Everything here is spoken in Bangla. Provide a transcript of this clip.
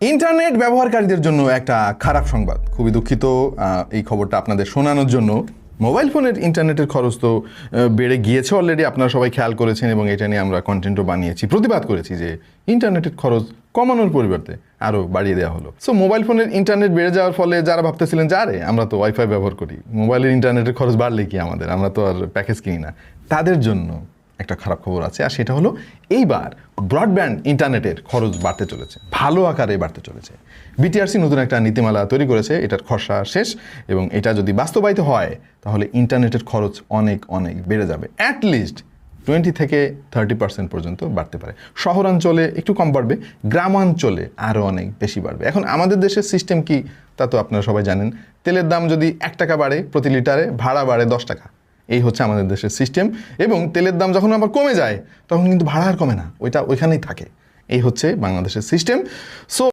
ইন্টারনেট ব্যবহারকারীদের জন্য একটা খারাপ সংবাদ, খুবই দুঃখিত এই খবরটা আপনাদের শোনানোর জন্য। মোবাইল ফোনের ইন্টারনেটের খরচ তো বেড়ে গিয়েছে অলরেডি, আপনারা সবাই খেয়াল করেছেন এবং এটা নিয়ে আমরা কন্টেন্টও বানিয়েছি, প্রতিবাদ করেছি যে ইন্টারনেটের খরচ কমানোর পরিবর্তে আরও বাড়িয়ে দেওয়া হলো। সো মোবাইল ফোনের ইন্টারনেট বেড়ে যাওয়ার ফলে যারা ভাবতেছিলেন যে আরে আমরা তো ওয়াইফাই ব্যবহার করি, মোবাইলের ইন্টারনেটের খরচ বাড়লে কি আমাদের, আমরা তো আর প্যাকেজ কিনি না, তাদের জন্য একটা খারাপ খবর আছে। আর সেটা হলো এইবার ব্রডব্যান্ড ইন্টারনেটের খরচ বাড়তে চলেছে, ভালো আকারে বাড়তে চলেছে। বিটিআরসি নতুন একটা নীতিমালা তৈরি করেছে, এটার খসড়া শেষ এবং এটা যদি বাস্তবায়িত হয় তাহলে ইন্টারনেটের খরচ অনেক অনেক বেড়ে যাবে। অ্যাটলিস্ট 20 থেকে 30% পর্যন্ত বাড়তে পারে। শহরাঞ্চলে একটু কম বাড়বে, গ্রামাঞ্চলে আরও অনেক বেশি বাড়বে। এখন আমাদের দেশের সিস্টেম কি তা তো আপনারা সবাই জানেন। তেলের দাম যদি 1 টাকা বাড়ে প্রতি লিটারে, ভাড়া বাড়ে 10 টাকা। এই হচ্ছে আমাদের দেশের সিস্টেম। এবং তেলের দাম যখন আবার কমে যায় তখন কিন্তু ভাড়া আর কমে না, ওইটা ওইখানেই থাকে। এই হচ্ছে বাংলাদেশের সিস্টেম। সো